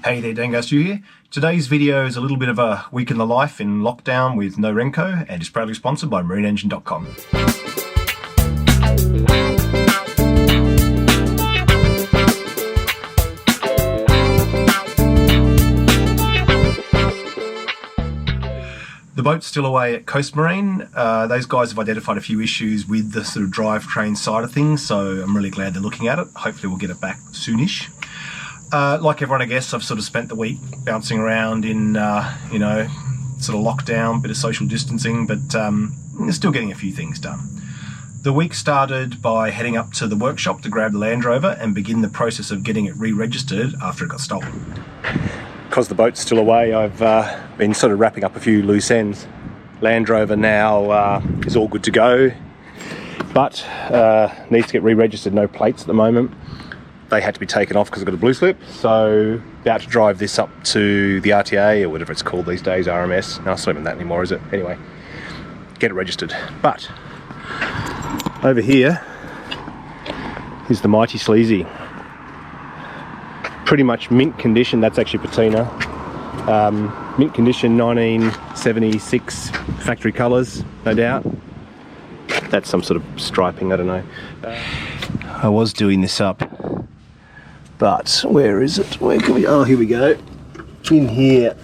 Hey there, Dango Stu here. Today's video is a little bit of a week in the life in lockdown with no Renko, and is proudly sponsored by marineengine.com. The boat's still away at Coast Marine. Those guys have identified a few issues with the sort of drivetrain side of things, so I'm really glad they're looking at it. Hopefully we'll get it back soonish. Like everyone, I guess, I've sort of spent the week bouncing around in, sort of lockdown, bit of social distancing, but still getting a few things done. The week started by heading up to the workshop to grab the Land Rover and begin the process of getting it re-registered after it got stolen. Because the boat's still away, I've been sort of wrapping up a few loose ends. Land Rover now is all good to go, but needs to get re-registered, no plates at the moment. They had to be taken off because I've got a blue slip, so about to drive this up to the RTA or whatever it's called these days, RMS. No, it's not even that anymore, is it? Anyway, get it registered. But over here is the Mighty Sleazy. Pretty much mint condition. That's actually patina. Mint condition, 1976 factory colours, no doubt. That's some sort of striping, I don't know. I was doing this up, but where is it? Where can we? Oh, here we go. In here,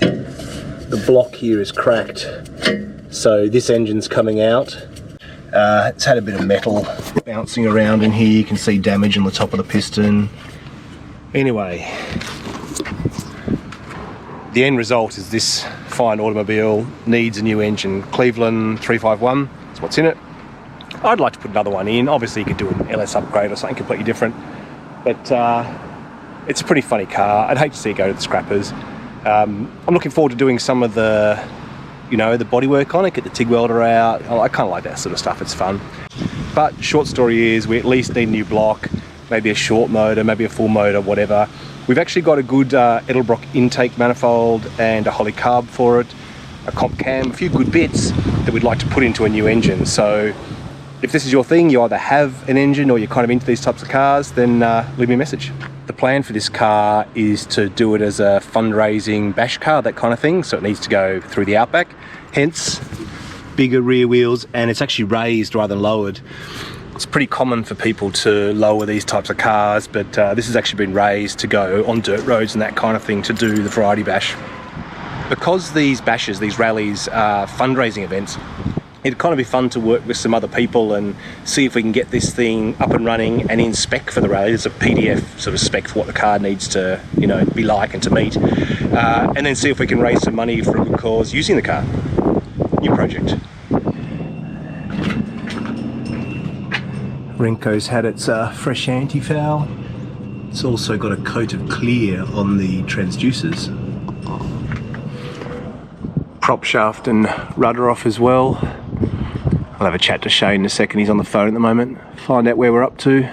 the block here is cracked, so this engine's coming out. It's had a bit of metal bouncing around in here. You can see damage on the top of the piston. Anyway, the end result is this fine automobile needs a new engine. Cleveland 351, that's what's in it. I'd like to put another one in. Obviously you could do an LS upgrade or something completely different, but it's a pretty funny car. I'd hate to see it go to the scrappers. I'm looking forward to doing some of the the bodywork on it, get the TIG welder out. I kind of like that sort of stuff, it's fun. But short story is we at least need a new block, maybe a short motor, maybe a full motor, whatever. We've actually got a good Edelbrock intake manifold and a Holly carb for it, a comp cam, a few good bits that we'd like to put into a new engine. So if this is your thing, you either have an engine or you're kind of into these types of cars, then leave me a message. The plan for this car is to do it as a fundraising bash car, that kind of thing, so it needs to go through the Outback, hence bigger rear wheels, and it's actually raised rather than lowered. It's pretty common for people to lower these types of cars, but this has actually been raised to go on dirt roads and that kind of thing to do the variety bash. Because these bashes, these rallies are fundraising events, it'd kind of be fun to work with some other people and see if we can get this thing up and running and in spec for the rally. There's a PDF sort of spec for what the car needs to, be like and to meet. And then see if we can raise some money for a good cause using the car. New project. Renko's had its fresh anti-foul. It's also got a coat of clear on the transducers. Prop shaft and rudder off as well. I'll have a chat to Shane in a second, he's on the phone at the moment. Find out where we're up to.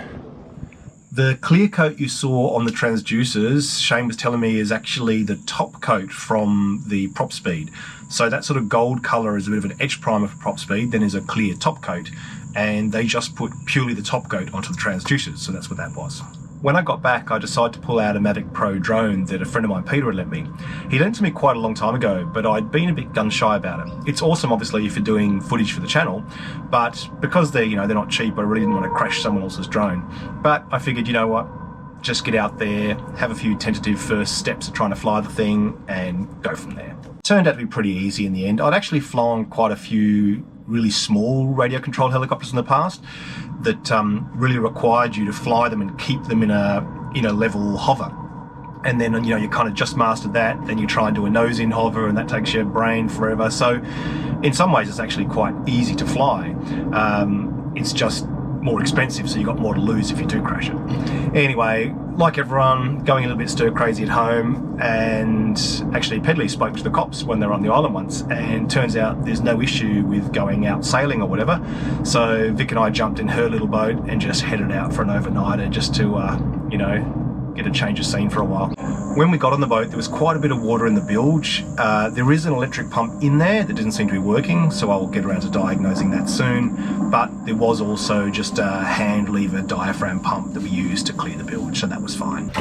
The clear coat you saw on the transducers, Shane was telling me, is actually the top coat from the prop speed. So that sort of gold colour is a bit of an edge primer for prop speed, then is a clear top coat. And they just put purely the top coat onto the transducers, so that's what that was. When I got back, I decided to pull out a Mavic Pro drone that a friend of mine, Peter, had lent me. He lent it to me quite a long time ago, but I'd been a bit gun-shy about it. It's awesome, obviously, if you're doing footage for the channel, but because they're not cheap, I really didn't want to crash someone else's drone. But I figured, you know what, just get out there, have a few tentative first steps of trying to fly the thing, and go from there. Turned out to be pretty easy in the end. I'd actually flown quite a few really small radio-controlled helicopters in the past that really required you to fly them and keep them in a level hover. And then you kind of just mastered that, then you try and do a nose-in hover, and that takes your brain forever. So in some ways it's actually quite easy to fly. It's just more expensive, so you've got more to lose if you do crash it. Anyway, like everyone, going a little bit stir crazy at home, and actually Pedley spoke to the cops when they were on the island once, and turns out there's no issue with going out sailing or whatever. So Vic and I jumped in her little boat and just headed out for an overnighter just to get a change of scene for a while. When we got on the boat, there was quite a bit of water in the bilge. There is an electric pump in there that didn't seem to be working, so I will get around to diagnosing that soon. But there was also just a hand lever diaphragm pump that we used to clear the bilge, so that was fine.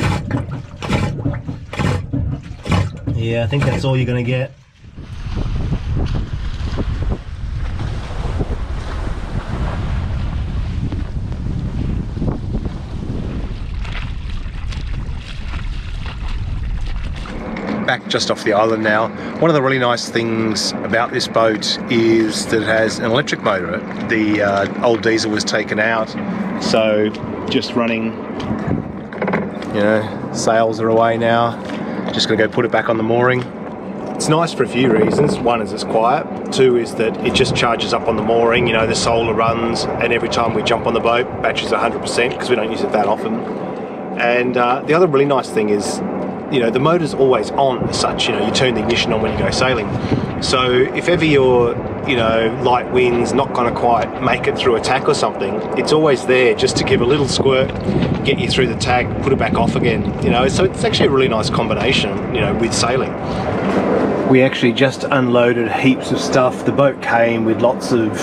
Yeah, I think that's all you're going to get. Back just off the island now. One of the really nice things about this boat is that it has an electric motor. The old diesel was taken out, so just running, you know, sails are away now. Just gonna go put it back on the mooring. It's nice for a few reasons. One is it's quiet. Two is that it just charges up on the mooring. You know, the solar runs, and every time we jump on the boat, battery's 100% because we don't use it that often. And the other really nice thing is, you know, the motor's always on as such. You know, you turn the ignition on when you go sailing. So if ever you're, you know, light winds, not going to quite make it through a tack or something, it's always there just to give a little squirt, get you through the tack, put it back off again. You know, so it's actually a really nice combination, you know, with sailing. We actually just unloaded heaps of stuff. The boat came with lots of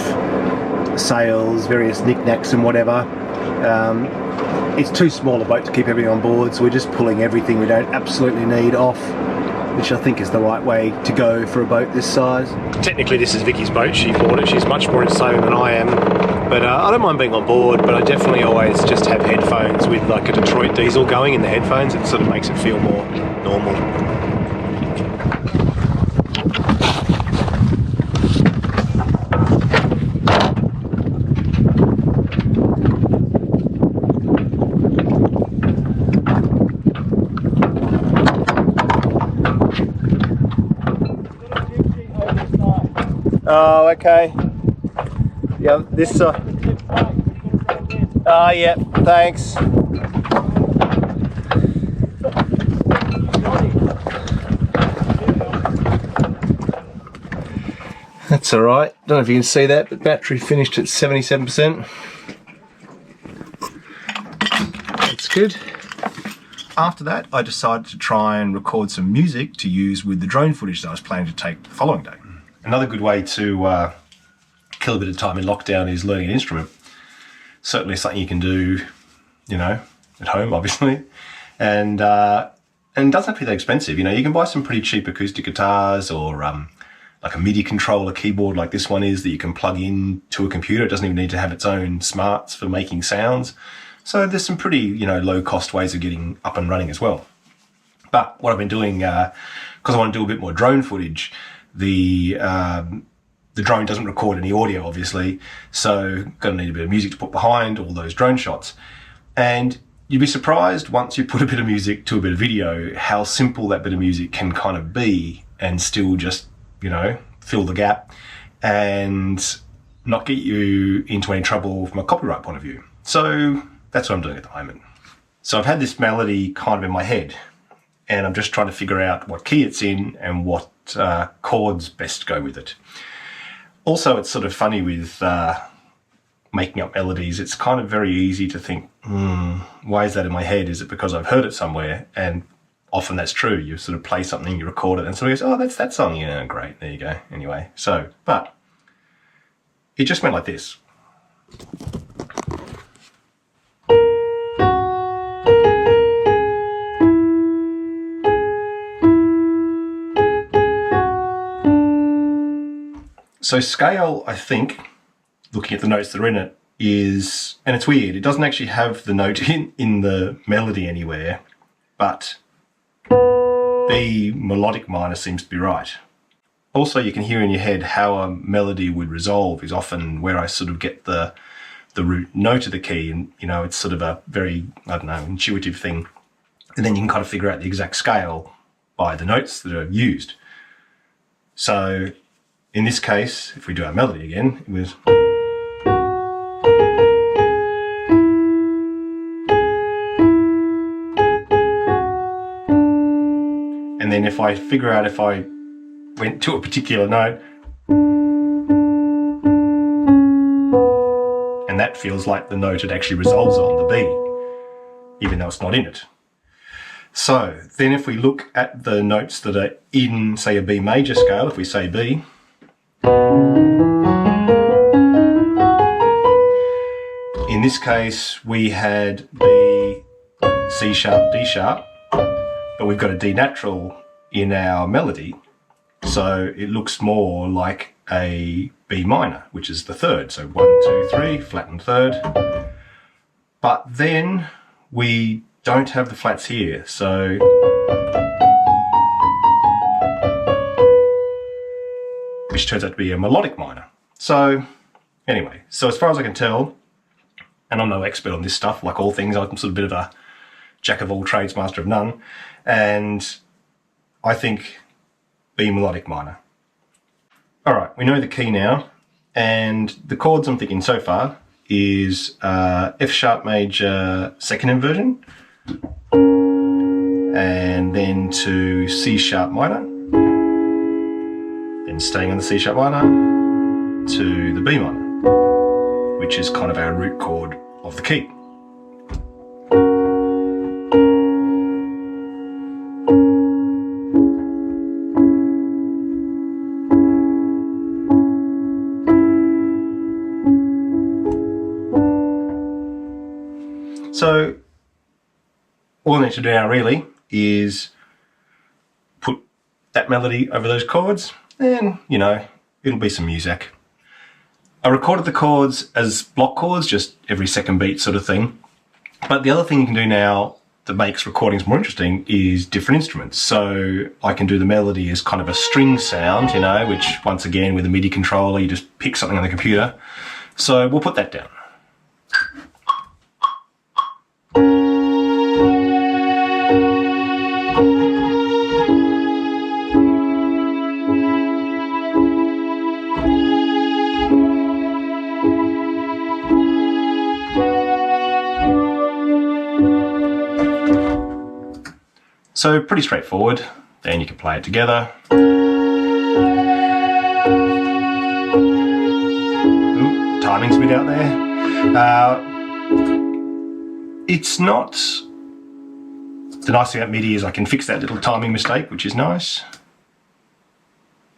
sails, various knickknacks and whatever. It's too small a boat to keep everything on board, so we're just pulling everything we don't absolutely need off, which I think is the right way to go for a boat this size. Technically this is Vicky's boat, she bought it, she's much more into sailing than I am, but I don't mind being on board, but I definitely always just have headphones with like a Detroit diesel going in the headphones. It sort of makes it feel more normal. Oh, okay. Yeah, this yeah, thanks. That's alright. Don't know if you can see that, but battery finished at 77%. That's good. After that, I decided to try and record some music to use with the drone footage that I was planning to take the following day. Another good way to kill a bit of time in lockdown is learning an instrument. Certainly something you can do, you know, at home, obviously. And it doesn't have to be that expensive. You know, you can buy some pretty cheap acoustic guitars or like a MIDI controller keyboard like this one is that you can plug in to a computer. It doesn't even need to have its own smarts for making sounds. So there's some pretty, you know, low cost ways of getting up and running as well. But what I've been doing, because I want to do a bit more drone footage, the drone doesn't record any audio, obviously, so gonna need a bit of music to put behind all those drone shots. And you'd be surprised once you put a bit of music to a bit of video how simple that bit of music can kind of be and still just, you know, fill the gap and not get you into any trouble from a copyright point of view. So that's what I'm doing at the moment. So I've had this melody kind of in my head, and I'm just trying to figure out what key it's in and what chords best go with it. Also, it's sort of funny with making up melodies. It's kind of very easy to think, why is that in my head? Is it because I've heard it somewhere? And often that's true. You sort of play something, you record it, and somebody goes, oh, that's that song. Yeah, great, there you go. Anyway, so, but it just went like this. So scale, I think, looking at the notes that are in it, is, and it's weird, it doesn't actually have the note in the melody anywhere, but B melodic minor seems to be right. Also, you can hear in your head how a melody would resolve is often where I sort of get the root note of the key, and, you know, it's sort of a very, I don't know, intuitive thing. And then you can kind of figure out the exact scale by the notes that are used. So in this case, if we do our melody again, it was. And then if I figure out if I went to a particular note, and that feels like the note it actually resolves on, the B, even though it's not in it. So then if we look at the notes that are in, say, a B major scale, if we say B, in this case we had B, C sharp, D sharp, but we've got a D natural in our melody, so it looks more like a B minor, which is the third. So 1, 2, 3, flat and third. But then we don't have the flats here, so which turns out to be a melodic minor. So anyway, so as far as I can tell, and I'm no expert on this stuff, like all things, I'm sort of a bit of a jack of all trades, master of none, and I think B melodic minor. All right, we know the key now, and the chords I'm thinking so far is F sharp major second inversion, and then to C sharp minor, then staying on the C sharp minor to the B minor, which is kind of our root chord of the key. So all I need to do now really is put that melody over those chords, and you know, it'll be some music. I recorded the chords as block chords, just every second beat sort of thing. But the other thing you can do now that makes recordings more interesting is different instruments. So I can do the melody as kind of a string sound, you know, which once again with a MIDI controller, you just pick something on the computer. So we'll put that down. So pretty straightforward, then you can play it together. Ooh, timing's a bit out there. It's not, the nice thing about MIDI is I can fix that little timing mistake, which is nice.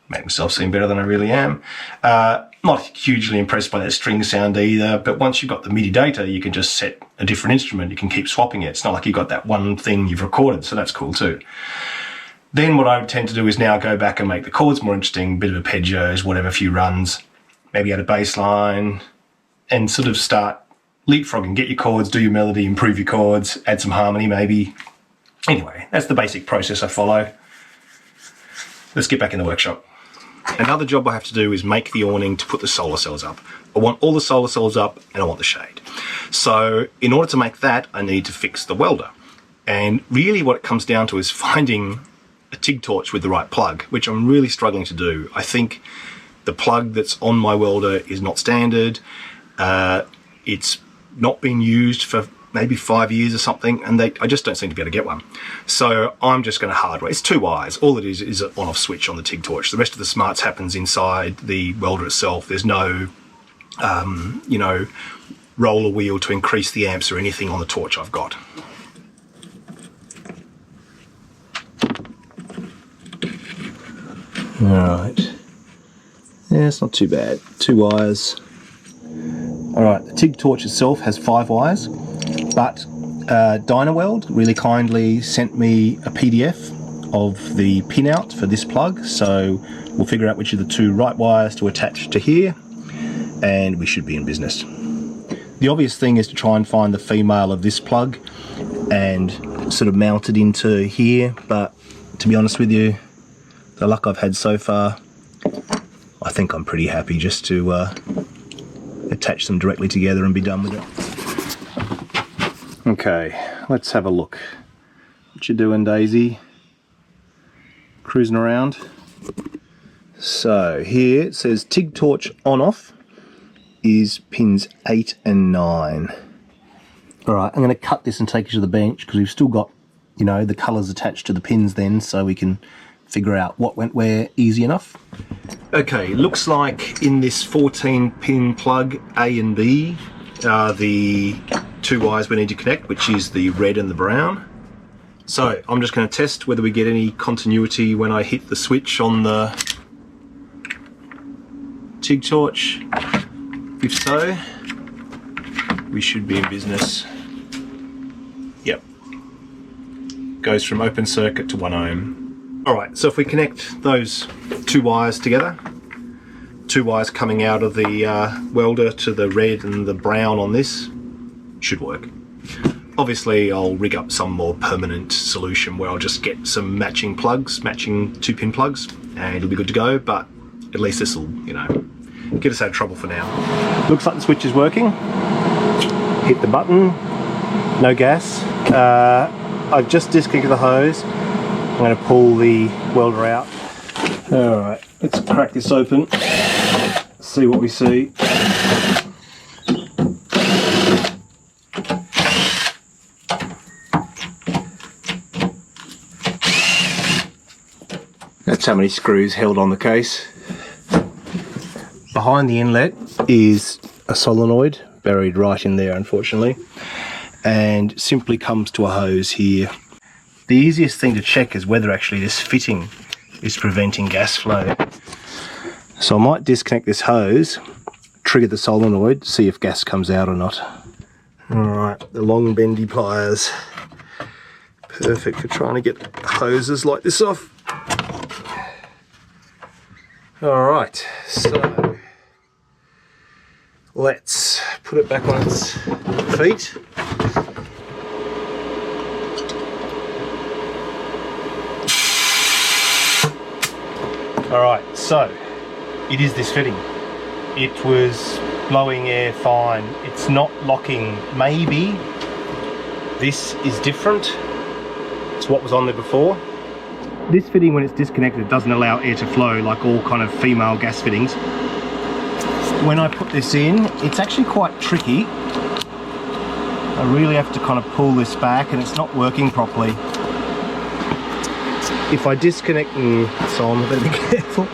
Make myself seem better than I really am. Not hugely impressed by that string sound either, but once you've got the MIDI data, you can just set a different instrument. You can keep swapping it. It's not like you've got that one thing you've recorded, so that's cool too. Then what I would tend to do is now go back and make the chords more interesting, bit of arpeggios, whatever, a few runs, maybe add a bass line, and sort of start leapfrogging. Get your chords, do your melody, improve your chords, add some harmony maybe. Anyway, that's the basic process I follow. Let's get back in the workshop. Another job I have to do is make the awning to put the solar cells up. I want all the solar cells up and I want the shade. So in order to make that, I need to fix the welder. And really what it comes down to is finding a TIG torch with the right plug, which I'm really struggling to do. I think the plug that's on my welder is not standard. It's not been used for maybe 5 years or something, and I just don't seem to be able to get one. So I'm just going to hardwire. It's 2 wires. All it is an on-off switch on the TIG torch. The rest of the smarts happens inside the welder itself. There's no, you know, roller wheel to increase the amps or anything on the torch I've got. All right. Yeah, it's not too bad. 2 wires. All right, the TIG torch itself has 5 wires. But Dynaweld really kindly sent me a PDF of the pinout for this plug, so we'll figure out which are the 2 right wires to attach to here, and we should be in business. The obvious thing is to try and find the female of this plug and sort of mount it into here, but to be honest with you, the luck I've had so far, I think I'm pretty happy just to attach them directly together and be done with it. Okay, let's have a look. What you doing, Daisy? Cruising around? So here it says TIG torch on off is pins 8 and 9. Alright, I'm going to cut this and take it to the bench because we've still got, you know, the colours attached to the pins then, so we can figure out what went where easy enough. Okay, looks like in this 14 pin plug A and B are the 2 wires we need to connect, which is the red and the brown. So I'm just going to test whether we get any continuity when I hit the switch on the TIG torch. If so, we should be in business. Yep. Goes from open circuit to 1 ohm. Alright, so if we connect those two wires together, two wires coming out of the welder to the red and the brown on this, should work. Obviously I'll rig up some more permanent solution where I'll just get some matching plugs, matching 2-pin plugs, and it'll be good to go, but at least this will, you know, get us out of trouble for now. Looks like the switch is working. Hit the button, no gas. I've just disconnected the hose. I'm going to pull the welder out. Alright, let's crack this open, see what we see. That's how many screws held on the case. Behind the inlet is a solenoid, buried right in there unfortunately, and simply comes to a hose here. The easiest thing to check is whether actually this fitting is preventing gas flow. So I might disconnect this hose, trigger the solenoid, see if gas comes out or not. Alright, the long bendy pliers. Perfect for trying to get hoses like this off. Alright, so let's put it back on its feet. Alright, so it is this fitting. It was blowing air fine. It's not locking. Maybe this is different. It's what was on there before. This fitting, when it's disconnected, doesn't allow air to flow like all kind of female gas fittings. When I put this in, it's actually quite tricky. I really have to kind of pull this back and it's not working properly. If I disconnect, so I'm going to be careful.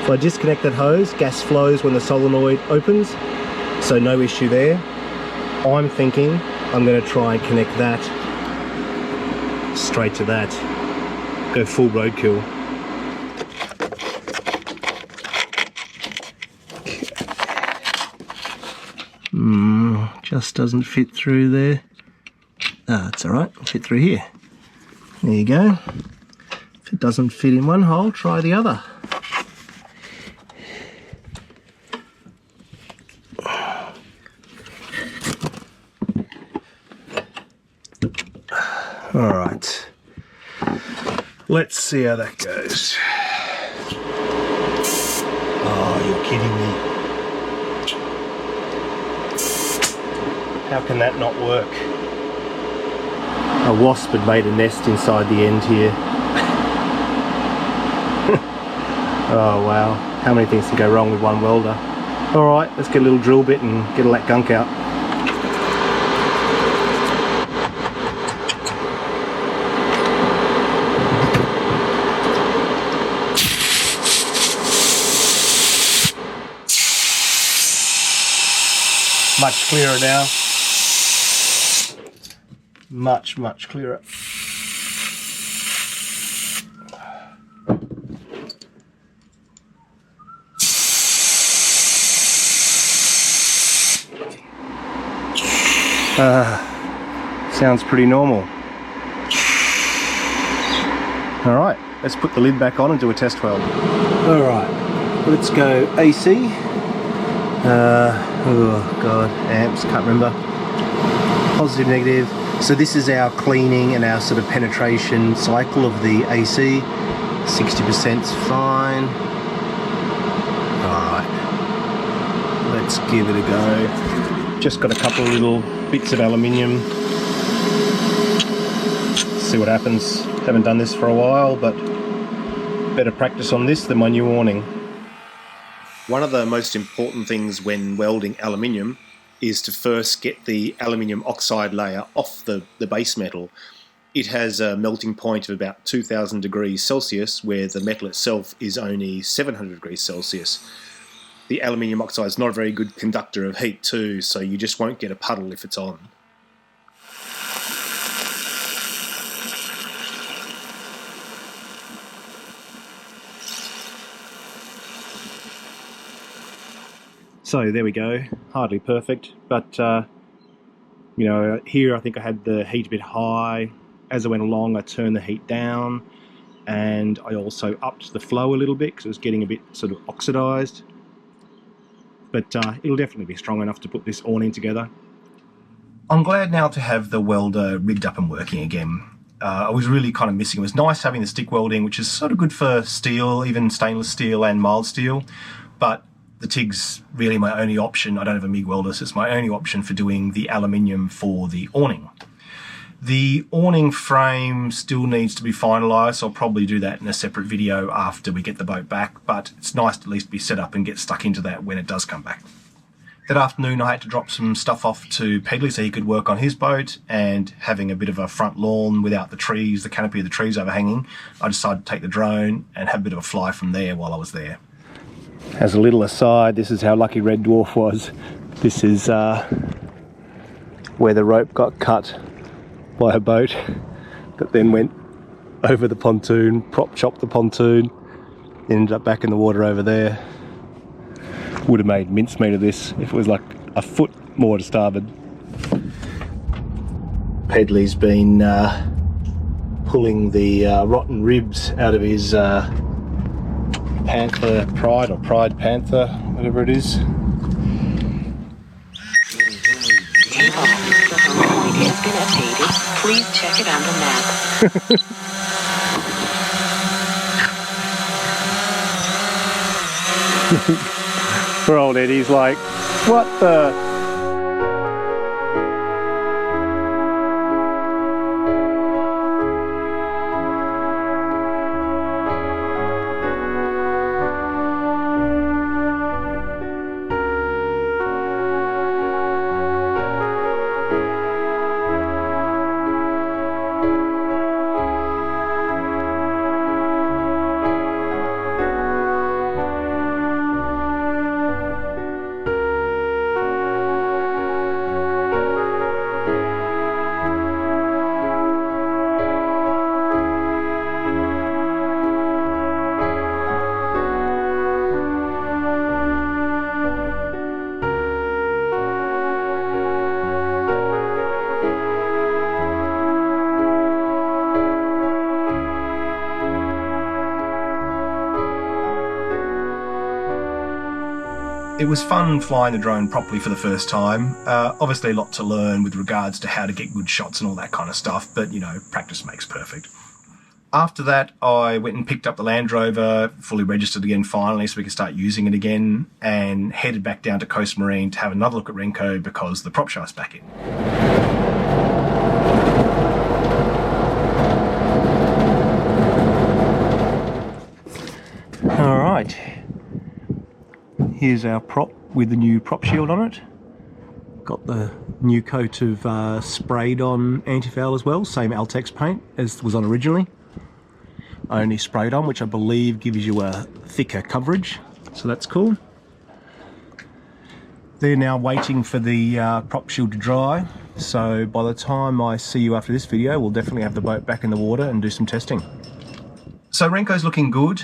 If I disconnect that hose, gas flows when the solenoid opens, so no issue there. I'm thinking I'm going to try and connect that straight to that. Go full roadkill. Just doesn't fit through there. It's alright, it'll fit through here. There you go. If it doesn't fit in one hole, try the other. Alright. Let's see how that goes. Oh, you're kidding me. How can that not work? A wasp had made a nest inside the end here. Oh wow, how many things can go wrong with one welder? Alright, let's get a little drill bit and get all that gunk out. Much clearer now. Much clearer. Sounds pretty normal. Alright, let's put the lid back on and do a test weld. Alright, let's go AC. Oh god, amps, can't remember. Positive, negative. So this is our cleaning and our sort of penetration cycle of the AC. 60%'s fine. Alright, let's give it a go. Just got a couple of little bits of aluminium. See what happens. Haven't done this for a while, but better practice on this than my new awning. One of the most important things when welding aluminium is to first get the aluminium oxide layer off the base metal. It has a melting point of about 2000 degrees Celsius, where the metal itself is only 700 degrees Celsius. The aluminium oxide is not a very good conductor of heat too, so you just won't get a puddle if it's on. So there we go, hardly perfect, but you know, here I think I had the heat a bit high. As I went along I turned the heat down, and I also upped the flow a little bit because it was getting a bit sort of oxidized. But it'll definitely be strong enough to put this awning together. I'm glad now to have the welder rigged up and working again. I was really kind of missing. It was nice having the stick welding, which is sort of good for steel, even stainless steel and mild steel, but the TIG's really my only option. I don't have a MIG welder, so it's my only option for doing the aluminium for the awning. The awning frame still needs to be finalised, so I'll probably do that in a separate video after we get the boat back, but it's nice to at least be set up and get stuck into that when it does come back. That afternoon I had to drop some stuff off to Pedley so he could work on his boat, and having a bit of a front lawn without the trees, the canopy of the trees overhanging, I decided to take the drone and have a bit of a fly from there while I was there. As a little aside, this is how lucky Red Dwarf was. This is where the rope got cut by a boat that then went over the pontoon, prop chopped the pontoon, ended up back in the water over there. Would have made mincemeat of this if it was like a foot more to starboard. Pedley's been pulling the rotten ribs out of his Panther Pride, or Pride Panther, whatever it is. Take off. The point has been updated. Please check it on the map. Poor old Eddie's like, what the? It was fun flying the drone properly for the first time. Obviously a lot to learn with regards to how to get good shots and all that kind of stuff, but you know, practice makes perfect. After that, I went and picked up the Land Rover, fully registered again finally so we could start using it again, and headed back down to Coast Marine to have another look at Renko because the prop shaft's back in. All right. Here's our prop with the new prop shield on it. Got the new coat of sprayed on anti-foul as well, same Altex paint as was on originally. Only sprayed on, which I believe gives you a thicker coverage, so that's cool. They're now waiting for the prop shield to dry, so by the time I see you after this video, we'll definitely have the boat back in the water and do some testing. So Renko's looking good.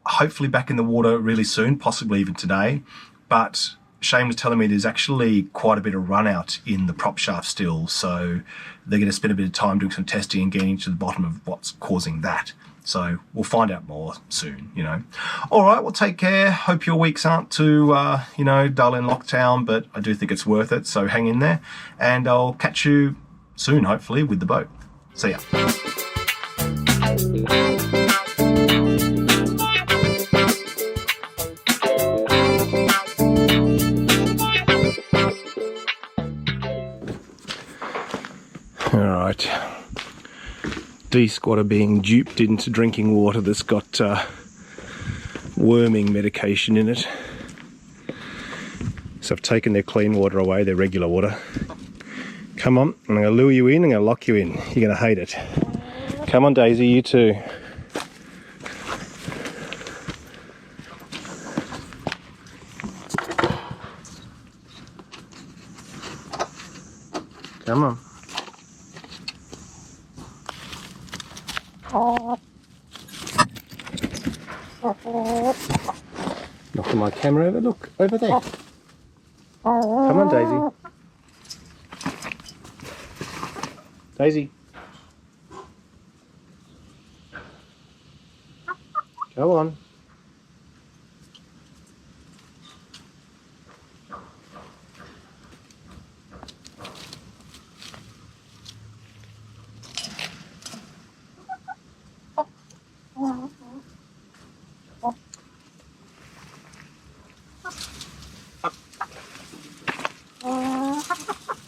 Hopefully back in the water really soon, possibly even today, but Shane was telling me there's actually quite a bit of run out in the prop shaft still, so they're going to spend a bit of time doing some testing and getting to the bottom of what's causing that. So we'll find out more soon, you know. All right, well, take care. Hope your weeks aren't too, you know, dull in lockdown, but I do think it's worth it, so hang in there, and I'll catch you soon, hopefully, with the boat. See ya. Alright, D-squatter being duped into drinking water that's got worming medication in it. So I've taken their clean water away, their regular water. Come on, I'm going to lure you in, I'm going to lock you in. You're going to hate it. Come on Daisy, you too. Come on. Knocking my camera over. Look, over there. Come on, Daisy. Daisy. Go on.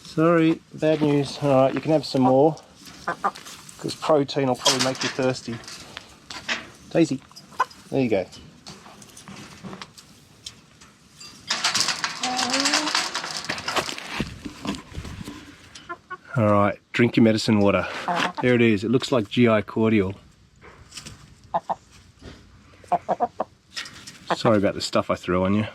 Sorry, bad news. Alright, you can have some more, because protein will probably make you thirsty. Daisy, there you go. Alright, drink your medicine water. There it is, it looks like GI cordial. Sorry about the stuff I threw on you.